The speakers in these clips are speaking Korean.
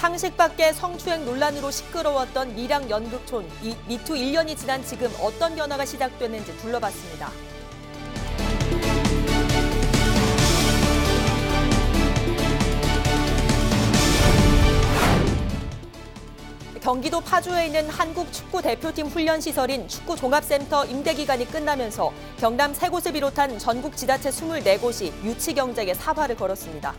상식 밖의 성추행 논란으로 시끄러웠던 밀양 연극촌. 미투 1년이 지난 지금 어떤 변화가 시작됐는지 둘러봤습니다. 경기도 파주에 있는 한국 축구 대표팀 훈련시설인 축구종합센터 임대기간이 끝나면서 경남 3곳을 비롯한 전국 지자체 24곳이 유치 경쟁에 사활을 걸었습니다.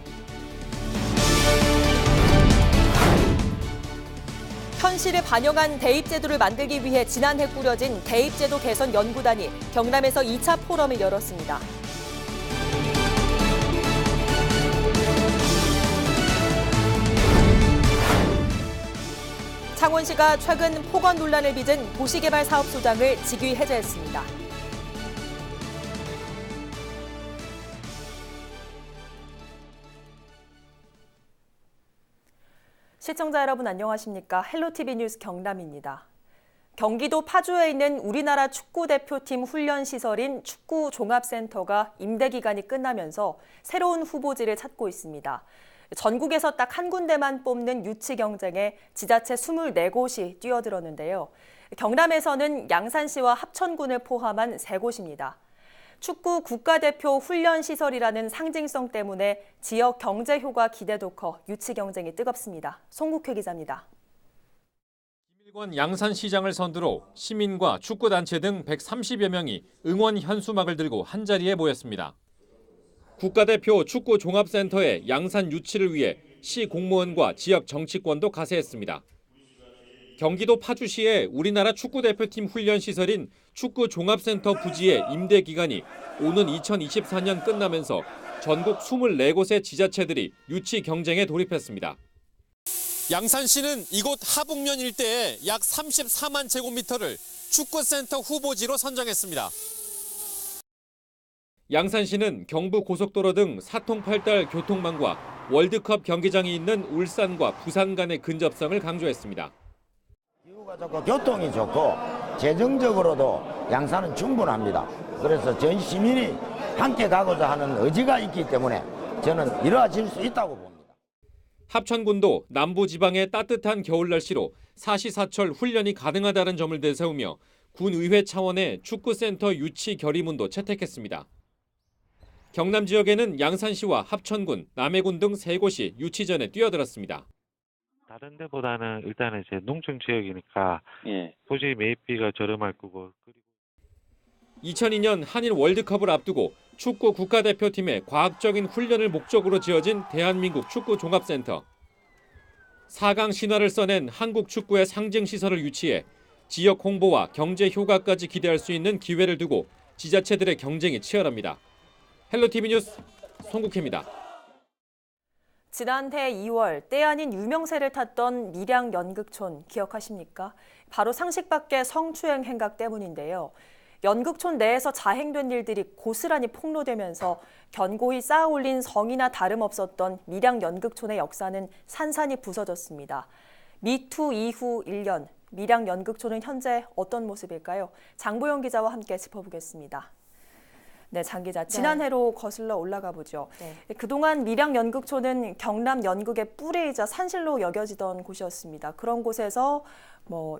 현실을 반영한 대입제도를 만들기 위해 지난해 꾸려진 대입제도 개선 연구단이 경남에서 2차 포럼을 열었습니다. 창원시가 최근 폭언 논란을 빚은 도시개발사업소장을 직위 해제했습니다. 시청자 여러분 안녕하십니까? 헬로티비 뉴스 경남입니다. 경기도 파주에 있는 우리나라 축구대표팀 훈련시설인 축구종합센터가 임대기간이 끝나면서 새로운 후보지를 찾고 있습니다. 전국에서 딱 한 군데만 뽑는 유치 경쟁에 지자체 24곳이 뛰어들었는데요. 경남에서는 양산시와 합천군을 포함한 3곳입니다. 축구 국가대표 훈련시설이라는 상징성 때문에 지역 경제 효과 기대도 커 유치 경쟁이 뜨겁습니다. 송국회 기자입니다. 김일권 양산시장을 선두로 시민과 축구단체 등 130여 명이 응원 현수막을 들고 한자리에 모였습니다. 국가대표 축구종합센터의 양산 유치를 위해 시 공무원과 지역 정치권도 가세했습니다. 경기도 파주시의 우리나라 축구대표팀 훈련시설인 축구종합센터 부지의 임대 기간이 오는 2024년 끝나면서 전국 24곳의 지자체들이 유치 경쟁에 돌입했습니다. 양산시는 이곳 하북면 일대에 약 34만 제곱미터를 축구센터 후보지로 선정했습니다. 양산시는 경부 고속도로 등 사통팔달 교통망과 월드컵 경기장이 있는 울산과 부산 간의 근접성을 강조했습니다. 기후가 좋고 교통이 좋고 재정적으로도 양산은 충분합니다. 그래서 전 시민이 함께 가고자 하는 의지가 있기 때문에 저는 이루어질 수 있다고 봅니다. 합천군도 남부지방의 따뜻한 겨울 날씨로 사시사철 훈련이 가능하다는 점을 내세우며 군의회 차원의 축구센터 유치 결의문도 채택했습니다. 경남 지역에는 양산시와 합천군, 남해군 등 3곳이 유치 전에 뛰어들었습니다. 다른 데보다는 일단은 이제 농촌 지역이니까 토지 매입비가 저렴할 거고. 2002년 한일 월드컵을 앞두고 축구 국가대표팀의 과학적인 훈련을 목적으로 지어진 대한민국 축구종합센터. 4강 신화를 써낸 한국 축구의 상징시설을 유치해 지역 홍보와 경제 효과까지 기대할 수 있는 기회를 두고 지자체들의 경쟁이 치열합니다. 헬로티비 뉴스 송국혜입니다. 지난해 2월 때 아닌 유명세를 탔던 밀양 연극촌 기억하십니까? 바로 상식 밖의 성추행 행각 때문인데요. 연극촌 내에서 자행된 일들이 고스란히 폭로되면서 견고히 쌓아올린 성이나 다름없었던 밀양 연극촌의 역사는 산산이 부서졌습니다. 미투 이후 1년, 밀양 연극촌은 현재 어떤 모습일까요? 장보영 기자와 함께 짚어보겠습니다. 네, 장 기자. 지난해로 거슬러 올라가 보죠. 그동안 밀양 연극촌은 경남 연극의 뿌리이자 산실로 여겨지던 곳이었습니다. 그런 곳에서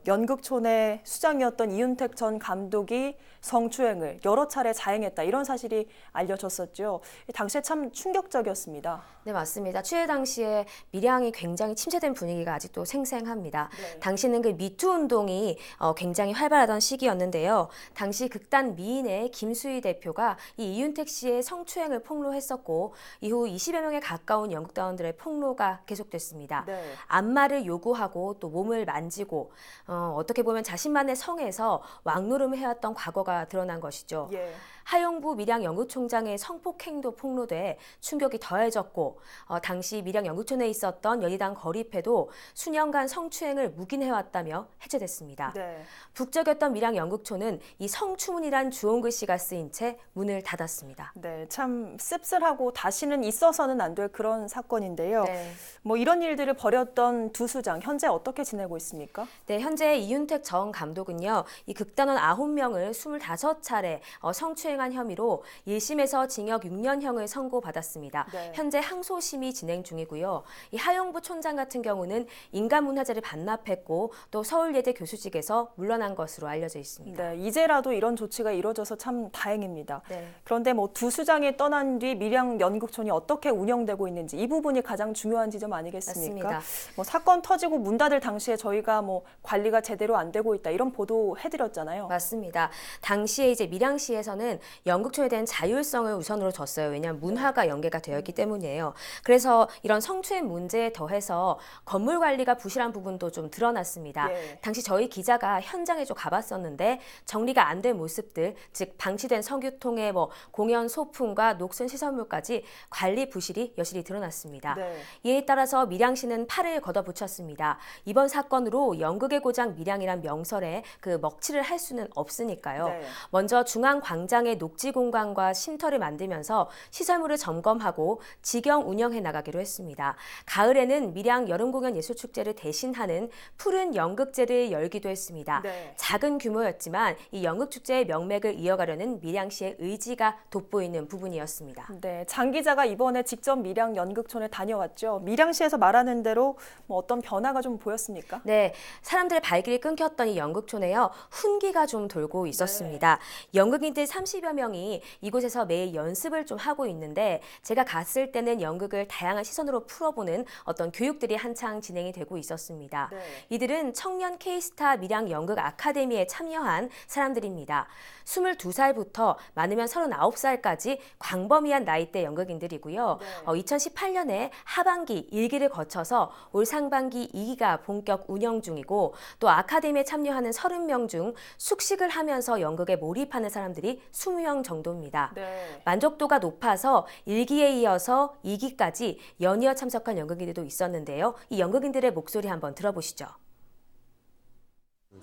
연극촌의 수장이었던 이윤택 전 감독이 성추행을 여러 차례 자행했다 이런 사실이 알려졌었죠. 당시에 참 충격적이었습니다. 네, 맞습니다. 취재 당시에 밀양이 굉장히 침체된 분위기가 아직도 생생합니다. 네. 당시는 그 미투 운동이 굉장히 활발하던 시기였는데요. 당시 극단 미인의 김수희 대표가 이 이윤택 씨의 성추행을 폭로했었고 이후 20여 명에 가까운 연극단원들의 폭로가 계속됐습니다. 네. 안마를 요구하고 또 몸을 만지고 어떻게 보면 자신만의 성에서 왕노름을 해왔던 과거가 드러난 것이죠. 예. 하용부 밀양 연극총장의 성폭행도 폭로돼 충격이 더해졌고 당시 밀양 연극촌에 있었던 연희당 거리패도 수년간 성추행을 묵인해왔다며 해체됐습니다. 네. 북적였던 밀양 연극촌은 이 성추문이란 주홍 글씨가 쓰인 채 문을 닫았습니다. 네, 참 씁쓸하고 다시는 있어서는 안 될 그런 사건인데요. 네. 이런 일들을 벌였던 두 수장, 현재 어떻게 지내고 있습니까? 네, 현재 이윤택 전 감독은요, 이 극단원 9명을 25차례 성추행 성추행한 혐의로 1심에서 징역 6년형을 선고받았습니다. 네. 현재 항소심이 진행 중이고요. 이 하용부 촌장 같은 경우는 인간문화재를 반납했고 또 서울예대 교수직에서 물러난 것으로 알려져 있습니다. 네, 이제라도 이런 조치가 이루어져서 참 다행입니다. 네. 그런데 뭐 두 수장이 떠난 뒤 밀양 연극촌이 어떻게 운영되고 있는지 이 부분이 가장 중요한 지점 아니겠습니까? 맞습니다. 뭐 사건 터지고 문 닫을 당시에 저희가 뭐 관리가 제대로 안 되고 있다 이런 보도 해드렸잖아요. 맞습니다. 당시에 이제 밀양시에서는 연극촌에 대한 자율성을 우선으로 뒀어요. 왜냐하면 문화가 연계가 되어 있기 때문이에요. 그래서 이런 성추행 문제에 더해서 건물 관리가 부실한 부분도 좀 드러났습니다. 예. 당시 저희 기자가 현장에 좀 가봤었는데 정리가 안 된 모습들, 즉 방치된 석유통에 뭐 공연 소품과 녹슨 시설물까지 관리 부실이 여실히 드러났습니다. 네. 이에 따라서 밀양시는 팔을 걷어붙였습니다. 이번 사건으로 연극의 고장 밀양이란 명설에 그 먹칠을 할 수는 없으니까요. 네. 먼저 중앙광장에 녹지 공간과 쉼터를 만들면서 시설물을 점검하고 직영 운영해 나가기로 했습니다. 가을에는 밀양 여름공연예술축제를 대신하는 푸른 연극제를 열기도 했습니다. 네. 작은 규모였지만 이 연극축제의 명맥을 이어가려는 밀양시의 의지가 돋보이는 부분이었습니다. 네, 장 기자가 이번에 직접 밀양 연극촌에 다녀왔죠. 밀양시에서 말하는 대로 뭐 어떤 변화가 좀 보였습니까? 네, 사람들의 발길이 끊겼던 이 연극촌에요. 훈기가 좀 돌고 있었습니다. 연극인들 30여 명이 이곳에서 매일 연습을 좀 하고 있는데 제가 갔을 때는 연극을 다양한 시선으로 풀어보는 어떤 교육들이 한창 진행이 되고 있었습니다. 네. 이들은 청년 K스타 밀양 연극 아카데미에 참여한 사람들입니다. 22살부터 많으면 39살까지 광범위한 나이대 연극인들이고요. 네. 2018년에 하반기 1기를 거쳐서 올 상반기 2기가 본격 운영 중이고 또 아카데미에 참여하는 30명 중 숙식을 하면서 연극에 몰입하는 사람들이 20명 정도입니다. 네. 만족도가 높아서 1기에 이어서 2기까지 연이어 참석한 연극인들도 있었는데요. 이 연극인들의 목소리 한번 들어보시죠.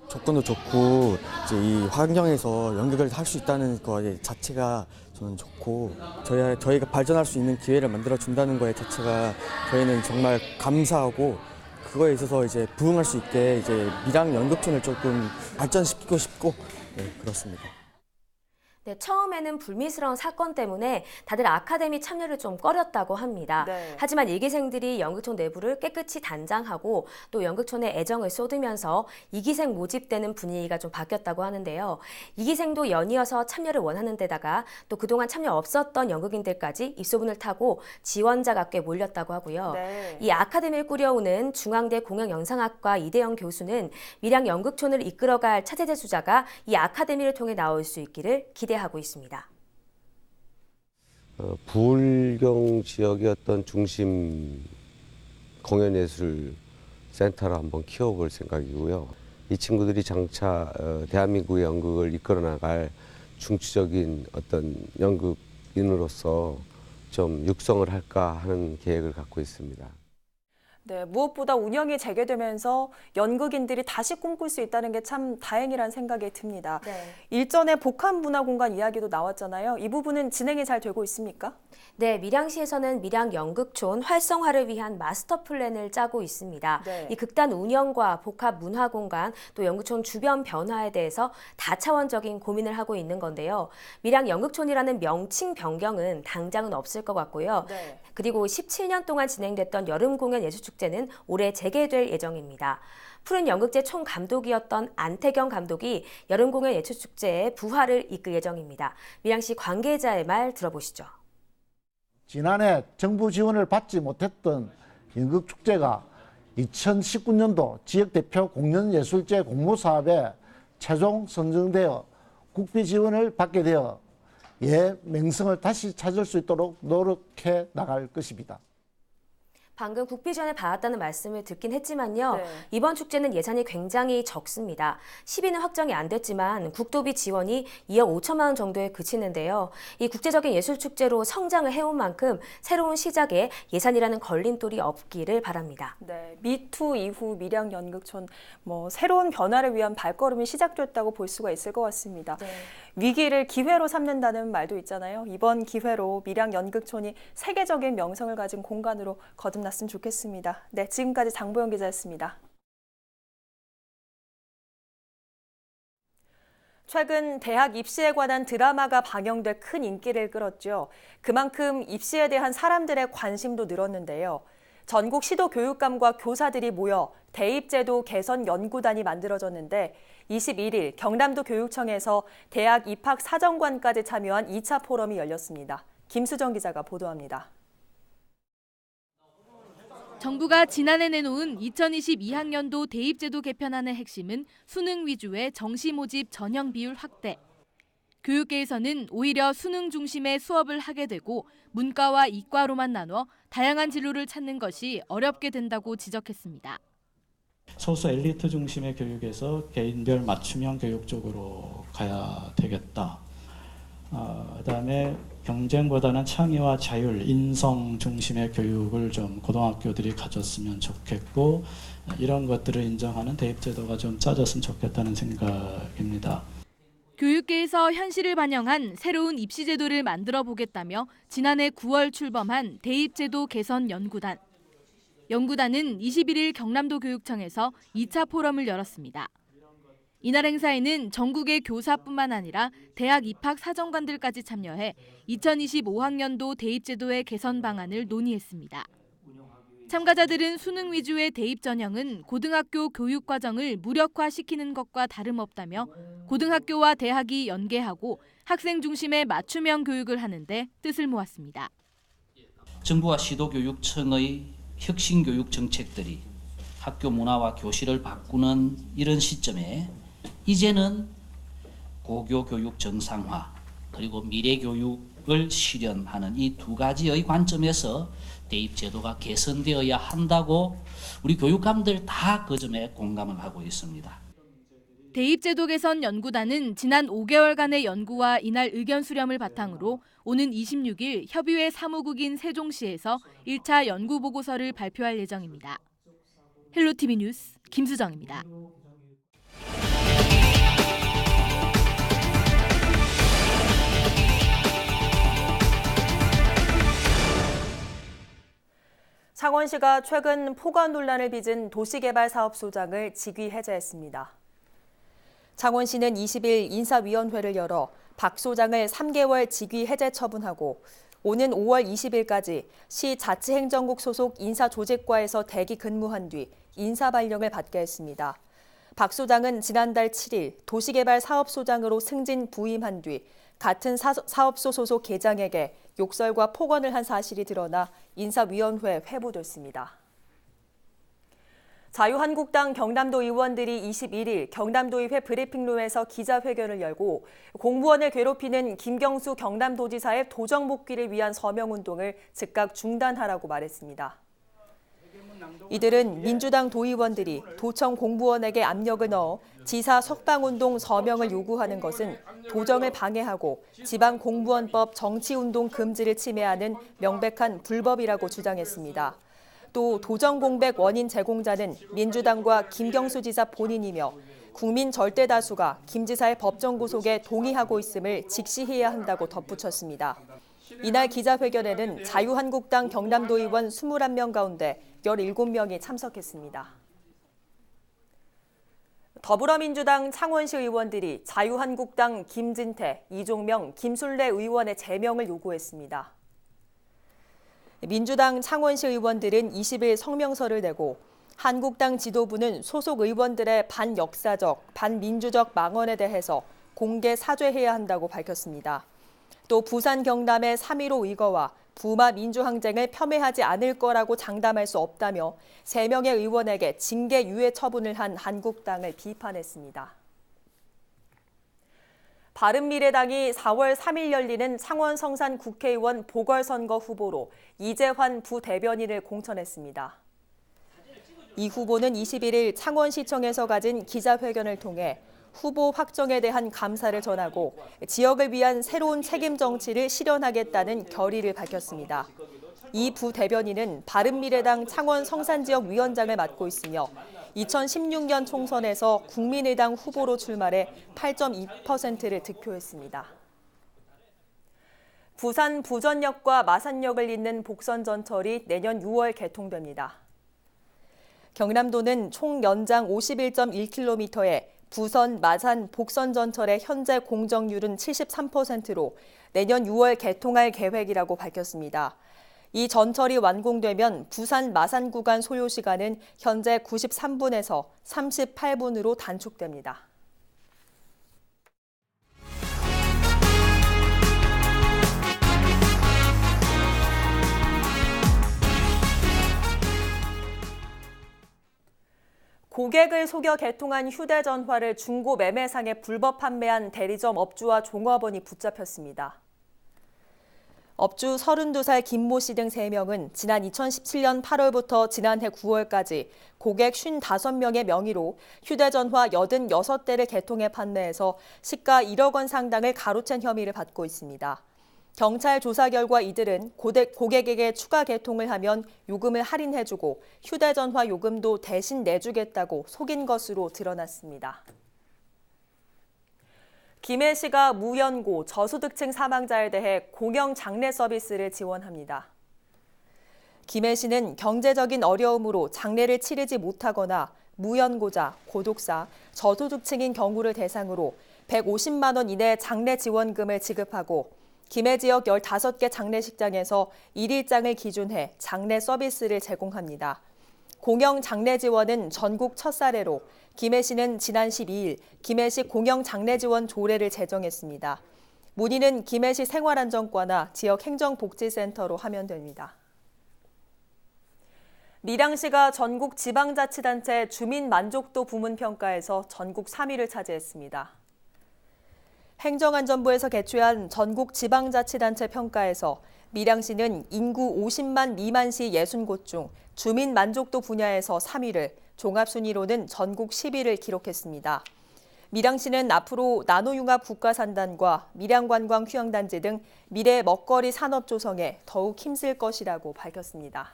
조건도 좋고 이제 이 환경에서 연극을 할 수 있다는 거 자체가 저는 좋고 저희가 발전할 수 있는 기회를 만들어 준다는 거에 자체가 저희는 정말 감사하고 그거에 있어서 이제 부응할 수 있게 이제 밀양 연극촌을 조금 발전시키고 싶고 그렇습니다. 네, 처음에는 불미스러운 사건 때문에 다들 아카데미 참여를 좀 꺼렸다고 합니다. 네. 하지만 일기생들이 연극촌 내부를 깨끗이 단장하고 또 연극촌에 애정을 쏟으면서 2기생 모집되는 분위기가 좀 바뀌었다고 하는데요. 2기생도 연이어서 참여를 원하는 데다가 또 그동안 참여 없었던 연극인들까지 입소문을 타고 지원자가 꽤 몰렸다고 하고요. 네. 이 아카데미를 꾸려오는 중앙대 공영영상학과 이대영 교수는 밀양 연극촌을 이끌어갈 차세대 수자가 이 아카데미를 통해 나올 수 있기를 기대하고 있습니다. 부울경 지역의 어떤 중심 공연예술 센터를 한번 키워볼 생각이고요. 이 친구들이 장차 대한민국의 연극을 이끌어 나갈 중추적인 어떤 연극인으로서 좀 육성을 할까 하는 계획을 갖고 있습니다. 네, 무엇보다 운영이 재개되면서 연극인들이 다시 꿈꿀 수 있다는 게 참 다행이라는 생각이 듭니다. 네. 일전에 복합문화공간 이야기도 나왔잖아요. 이 부분은 진행이 잘 되고 있습니까? 네, 밀양시에서는 밀양 연극촌 활성화를 위한 마스터 플랜을 짜고 있습니다. 네. 이 극단 운영과 복합 문화 공간 또 연극촌 주변 변화에 대해서 다차원적인 고민을 하고 있는 건데요. 밀양 연극촌이라는 명칭 변경은 당장은 없을 것 같고요. 네. 그리고 17년 동안 진행됐던 여름공연예술축제는 올해 재개될 예정입니다. 푸른 연극제 총감독이었던 안태경 감독이 여름공연예술축제의 부활을 이끌 예정입니다. 밀양시 관계자의 말 들어보시죠. 지난해 정부 지원을 받지 못했던 연극축제가 2019년도 지역대표 공연예술제 공모사업에 최종 선정되어 국비 지원을 받게 되어 명성을 다시 찾을 수 있도록 노력해 나갈 것입니다. 방금 국비 지원을 받았다는 말씀을 듣긴 했지만요. 네. 이번 축제는 예산이 굉장히 적습니다. 10위는 확정이 안 됐지만 국도비 지원이 2억 5천만 원 정도에 그치는데요. 이 국제적인 예술축제로 성장을 해온 만큼 새로운 시작에 예산이라는 걸림돌이 없기를 바랍니다. 네, 미투 이후 밀양 연극촌 새로운 변화를 위한 발걸음이 시작됐다고 볼 수가 있을 것 같습니다. 네. 위기를 기회로 삼는다는 말도 있잖아요. 이번 기회로 밀양 연극촌이 세계적인 명성을 가진 공간으로 거듭났으면 좋겠습니다. 네, 지금까지 장보영 기자였습니다. 최근 대학 입시에 관한 드라마가 방영돼 큰 인기를 끌었죠. 그만큼 입시에 대한 사람들의 관심도 늘었는데요. 전국 시도교육감과 교사들이 모여 대입제도 개선 연구단이 만들어졌는데 21일 경남도 교육청에서 대학 입학 사정관까지 참여한 2차 포럼이 열렸습니다. 김수정 기자가 보도합니다. 정부가 지난해 내놓은 2022학년도 대입제도 개편안의 핵심은 수능 위주의 정시 모집 전형 비율 확대. 교육계에서는 오히려 수능 중심의 수업을 하게 되고 문과와 이과로만 나눠 다양한 진로를 찾는 것이 어렵게 된다고 지적했습니다. 소수 엘리트 중심의 교육에서 개인별 맞춤형 교육 쪽으로 가야 되겠다. 그다음에 경쟁보다는 창의와 자율, 인성 중심의 교육을 좀 고등학교들이 가졌으면 좋겠고 이런 것들을 인정하는 대입제도가 좀 짜졌으면 좋겠다는 생각입니다. 교육계에서 현실을 반영한 새로운 입시제도를 만들어 보겠다며 지난해 9월 출범한 대입제도 개선 연구단. 연구단은 21일 경남도 교육청에서 2차 포럼을 열었습니다. 이날 행사에는 전국의 교사뿐만 아니라 대학 입학 사정관들까지 참여해 2025학년도 대입제도의 개선 방안을 논의했습니다. 참가자들은 수능 위주의 대입 전형은 고등학교 교육 과정을 무력화시키는 것과 다름없다며 고등학교와 대학이 연계하고 학생 중심의 맞춤형 교육을 하는데 뜻을 모았습니다. 정부와 시도교육청의 혁신교육 정책들이 학교 문화와 교실을 바꾸는 이런 시점에 이제는 고교 교육 정상화 그리고 미래 교육을 실현하는 이 두 가지의 관점에서 대입 제도가 개선되어야 한다고 우리 교육감들 다 그 점에 공감을 하고 있습니다. 대입제도 개선 연구단은 지난 5개월간의 연구와 이날 의견 수렴을 바탕으로 오는 26일 협의회 사무국인 세종시에서 1차 연구 보고서를 발표할 예정입니다. 헬로티비 뉴스 김수정입니다. 창원시가 최근 폭언 논란을 빚은 도시개발사업소장을 직위 해제했습니다. 창원시는 20일 인사위원회를 열어 박 소장을 3개월 직위 해제 처분하고 오는 5월 20일까지 시 자치행정국 소속 인사조직과에서 대기 근무한 뒤 인사발령을 받게 했습니다. 박 소장은 지난달 7일 도시개발사업소장으로 승진 부임한 뒤 같은 사업소 소속 계장에게 욕설과 폭언을 한 사실이 드러나 인사위원회에 회부됐습니다. 자유한국당 경남도 의원들이 21일 경남도의회 브리핑룸에서 기자회견을 열고 공무원을 괴롭히는 김경수 경남도지사의 도정 복귀를 위한 서명운동을 즉각 중단하라고 말했습니다. 이들은 민주당 도의원들이 도청 공무원에게 압력을 넣어 지사 석방운동 서명을 요구하는 것은 도정을 방해하고 지방공무원법 정치운동 금지를 침해하는 명백한 불법이라고 주장했습니다. 또 도정 공백 원인 제공자는 민주당과 김경수 지사 본인이며 국민 절대 다수가 김 지사의 법정 구속에 동의하고 있음을 직시해야 한다고 덧붙였습니다. 이날 기자회견에는 자유한국당 경남도 의원 21명 가운데 17명이 참석했습니다. 더불어민주당 창원시 의원들이 자유한국당 김진태, 이종명, 김술래 의원의 제명을 요구했습니다. 민주당 창원시 의원들은 20일 성명서를 내고 한국당 지도부는 소속 의원들의 반역사적, 반민주적 망언에 대해서 공개 사죄해야 한다고 밝혔습니다. 또 부산 경남의 3.15 의거와 부마 민주항쟁을 폄훼하지 않을 거라고 장담할 수 없다며 3명의 의원에게 징계 유예 처분을 한 한국당을 비판했습니다. 바른미래당이 4월 3일 열리는 창원 성산 국회의원 보궐선거 후보로 이재환 부대변인을 공천했습니다. 이 후보는 21일 창원시청에서 가진 기자회견을 통해 후보 확정에 대한 감사를 전하고 지역을 위한 새로운 책임 정치를 실현하겠다는 결의를 밝혔습니다. 이 부대변인은 바른미래당 창원 성산지역 위원장을 맡고 있으며 2016년 총선에서 국민의당 후보로 출마해 8.2%를 득표했습니다. 부산 부전역과 마산역을 잇는 복선전철이 내년 6월 개통됩니다. 경남도는 총 연장 51.1km의 부선, 마산, 복선 전철의 현재 공정률은 73%로 내년 6월 개통할 계획이라고 밝혔습니다. 이 전철이 완공되면 부산 마산 구간 소요 시간은 현재 93분에서 38분으로 단축됩니다. 고객을 속여 개통한 휴대전화를 중고 매매상에 불법 판매한 대리점 업주와 종업원이 붙잡혔습니다. 업주 32살 김모 씨 등 3명은 지난 2017년 8월부터 지난해 9월까지 고객 55명의 명의로 휴대전화 86대를 개통해 판매해서 시가 1억 원 상당을 가로챈 혐의를 받고 있습니다. 경찰 조사 결과 이들은 고객에게 추가 개통을 하면 요금을 할인해주고 휴대전화 요금도 대신 내주겠다고 속인 것으로 드러났습니다. 김해시가 무연고 저소득층 사망자에 대해 공영 장례 서비스를 지원합니다. 김해시는 경제적인 어려움으로 장례를 치르지 못하거나 무연고자, 고독사, 저소득층인 경우를 대상으로 150만 원 이내 장례 지원금을 지급하고 김해 지역 15개 장례식장에서 1일장을 기준해 장례 서비스를 제공합니다. 공영 장례 지원은 전국 첫 사례로 김해시는 지난 12일 김해시 공영 장례 지원 조례를 제정했습니다. 문의는 김해시 생활안정과나 지역 행정복지센터로 하면 됩니다. 밀양시가 전국 지방자치단체 주민만족도 부문평가에서 전국 3위를 차지했습니다. 행정안전부에서 개최한 전국 지방자치단체 평가에서 밀양시는 인구 50만 미만 시 60곳 중 주민 만족도 분야에서 3위를, 종합순위로는 전국 10위를 기록했습니다. 밀양시는 앞으로 나노융합 국가산단과 밀양관광휴양단지 등 미래 먹거리 산업 조성에 더욱 힘쓸 것이라고 밝혔습니다.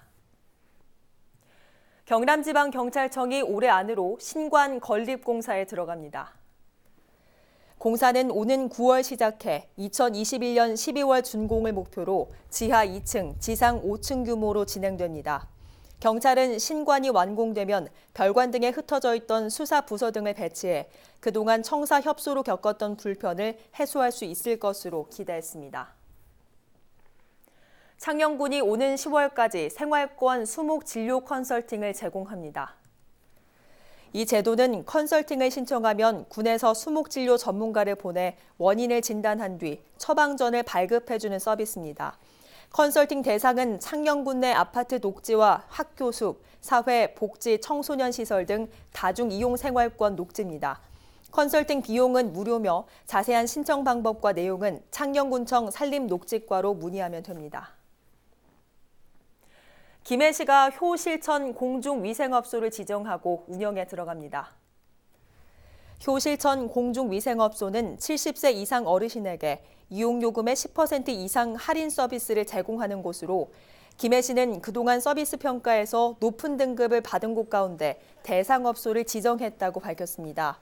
경남지방경찰청이 올해 안으로 신관 건립공사에 들어갑니다. 공사는 오는 9월 시작해 2021년 12월 준공을 목표로 지하 2층, 지상 5층 규모로 진행됩니다. 경찰은 신관이 완공되면 별관 등에 흩어져 있던 수사 부서 등을 배치해 그동안 청사 협소로 겪었던 불편을 해소할 수 있을 것으로 기대했습니다. 창녕군이 오는 10월까지 생활권 수목 진료 컨설팅을 제공합니다. 이 제도는 컨설팅을 신청하면 군에서 수목진료 전문가를 보내 원인을 진단한 뒤 처방전을 발급해주는 서비스입니다. 컨설팅 대상은 창녕군 내 아파트 녹지와 학교 숲, 사회, 복지, 청소년 시설 등 다중 이용 생활권 녹지입니다. 컨설팅 비용은 무료며 자세한 신청 방법과 내용은 창녕군청 산림녹지과로 문의하면 됩니다. 김해시가 효실천 공중위생업소를 지정하고 운영에 들어갑니다. 효실천 공중위생업소는 70세 이상 어르신에게 이용요금의 10% 이상 할인 서비스를 제공하는 곳으로 김해시는 그동안 서비스 평가에서 높은 등급을 받은 곳 가운데 대상업소를 지정했다고 밝혔습니다.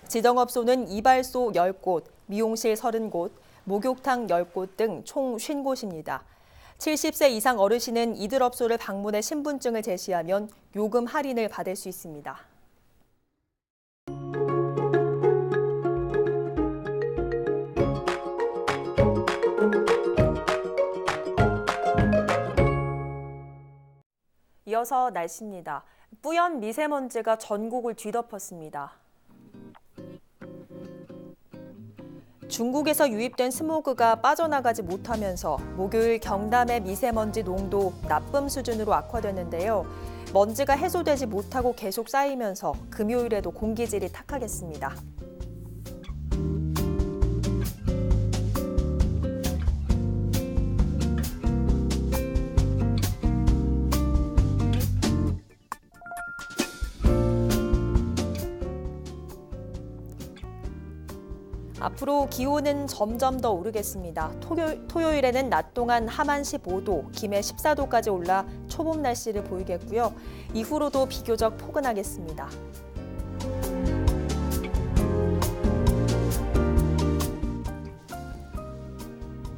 지정업소는 이발소 10곳, 미용실 30곳, 목욕탕 10곳 등 총 50곳입니다. 70세 이상 어르신은 이들 업소를 방문해 신분증을 제시하면 요금 할인을 받을 수 있습니다. 이어서 날씨입니다. 뿌연 미세먼지가 전국을 뒤덮었습니다. 중국에서 유입된 스모그가 빠져나가지 못하면서 목요일 경남의 미세먼지 농도 나쁨 수준으로 악화됐는데요. 먼지가 해소되지 못하고 계속 쌓이면서 금요일에도 공기질이 탁하겠습니다. 앞으로 기온은 점점 더 오르겠습니다. 토요일에는 낮 동안 함안 15도, 김해 14도까지 올라 초봄 날씨를 보이겠고요. 이후로도 비교적 포근하겠습니다.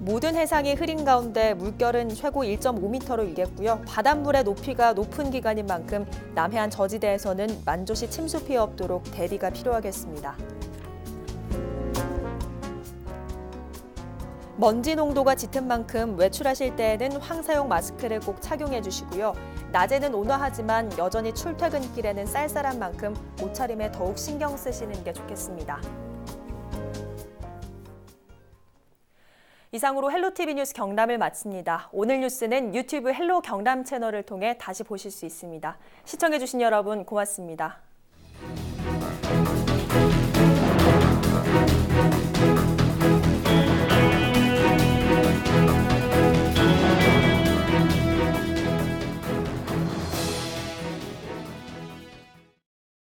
모든 해상이 흐린 가운데 물결은 최고 1.5m로 일겠고요. 바닷물의 높이가 높은 기간인 만큼 남해안 저지대에서는 만조시 침수 피해 없도록 대비가 필요하겠습니다. 먼지 농도가 짙은 만큼 외출하실 때에는 황사용 마스크를 꼭 착용해 주시고요. 낮에는 온화하지만 여전히 출퇴근길에는 쌀쌀한 만큼 옷차림에 더욱 신경 쓰시는 게 좋겠습니다. 이상으로 헬로티비 뉴스 경남을 마칩니다. 오늘 뉴스는 유튜브 헬로 경남 채널을 통해 다시 보실 수 있습니다. 시청해주신 여러분 고맙습니다.